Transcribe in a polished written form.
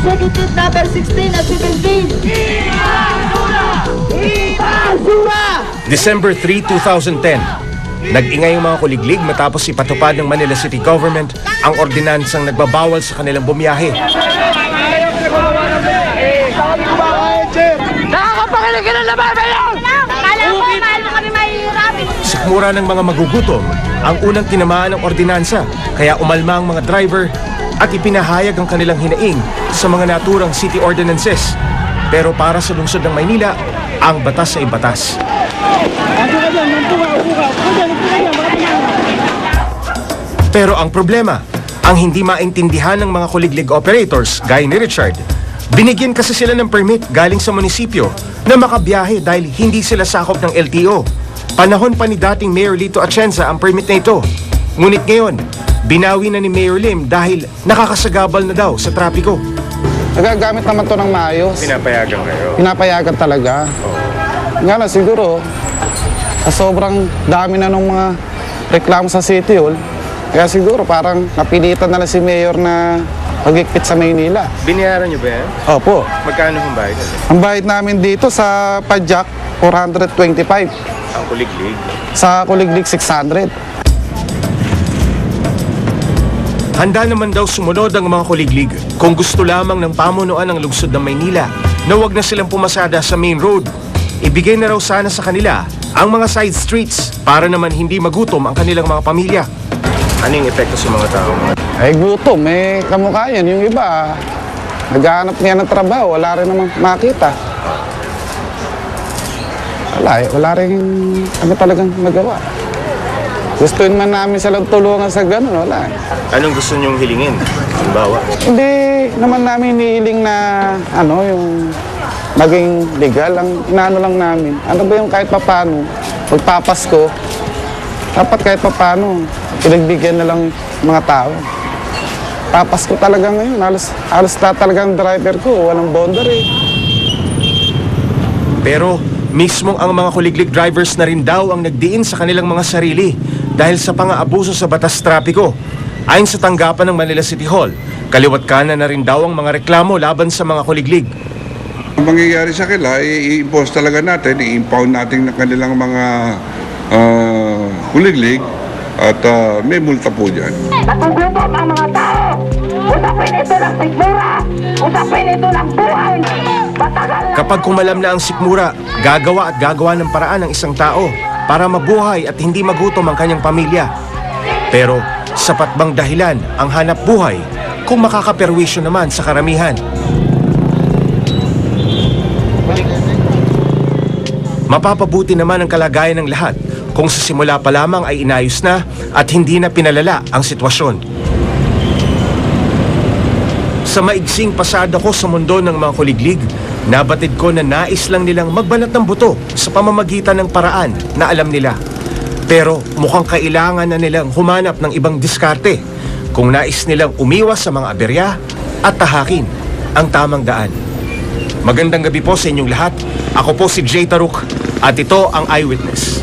Executive number 16 at 17. Ibasura! December 3, 2010. Nag-ingay ang mga kuliglig matapos ipatupad ng Manila City Government ang ordinansang nagbabawal sa kanilang bumiyahe. Nakakapakilig ka na naman ba yun? Kala mo, mahal mo kami mahirap. Sikmura ng mga magugutom ang unang tinamaan ng ordinansa, kaya umalma ang mga driver at ipinahayag ang kanilang hinaing sa mga naturang city ordinances. Pero para sa lungsod ng Maynila, ang batas ay batas. Pero ang problema, ang hindi maintindihan ng mga kuliglig operators, gaya ni Richard. Binigyan kasi sila ng permit galing sa munisipyo na makabiyahe dahil hindi sila sakop ng LTO. Panahon pa ni dating Mayor Lito Atienza ang permit na ito. Ngunit ngayon, binawi na ni Mayor Lim dahil nakakasagabal na daw sa trapiko. Nagagamit naman to ng maayos. Pinapayagan kayo? Pinapayagan talaga. Nga na siguro, sa sobrang dami na ng mga reklamo sa City Hall, kaya siguro parang napilitan na lang si Mayor na pagigpit sa Maynila. Binayaran niyo ba yan? Opo. Magkano ang bayad? Ang bayad namin dito sa Padjak, 425. Ang kuliglig? Sa Kuliglig, 600. Handa naman daw sumunod ang mga kuliglig kung gusto lamang ng pamunuan ng lungsod ng Maynila na wag na silang pumasada sa main road. Ibigay na raw sana sa kanila ang mga side streets para naman hindi magutom ang kanilang mga pamilya. Anong epekto sa mga tao? Ay gutom, kamukha yan. Yung iba, naghahanap niya ng trabaho, wala rin naman makita. Wala rin kami talagang magawa. Gustuin man namin silang tulungan sa ganun, wala. Anong gusto niyong hilingin? Halimbawa? Hindi naman namin hinihiling na yung maging legal. Ang inaano lang namin, ano ba yung kahit papano, magpapasko, dapat kahit papano, pinagbigyan na lang mga tao. Papasko talaga ngayon, halos talagang driver ko, walang boundary. Pero mismong ang mga kuliglig drivers na rin daw ang nagdiin sa kanilang mga sarili dahil sa pang-aabuso sa batas trapiko. Ayon sa tanggapan ng Manila City Hall, kaliwat kanan na rin daw ang mga reklamo laban sa mga kuliglig. Ang mangyayari sa kanila, i-impose talaga natin, i-impound natin ng kanilang mga kuliglig at may multa po dyan. Nagugutom ang mga tao. Usapin ito ng sigmura. Usapin ito ng buhay. Matagal na. Kapag kumalam na ang sikmura, gagawa ng paraan ng isang tao para mabuhay at hindi magutom ang kanyang pamilya. Pero sapat bang dahilan ang hanap buhay kung makakaperwisyo naman sa karamihan? Mapapabuti naman ang kalagayan ng lahat kung sa simula pa lamang ay inayos na at hindi na pinalala ang sitwasyon. Sa maigsing pasada ko sa mundo ng mga kuliglig, nabatid ko na nais lang nilang magbanat ng buto sa pamamagitan ng paraan na alam nila. Pero mukhang kailangan na nilang humanap ng ibang diskarte kung nais nilang umiwas sa mga aberya at tahakin ang tamang daan. Magandang gabi po sa inyong lahat. Ako po si Jay Taruk at ito ang Eyewitness.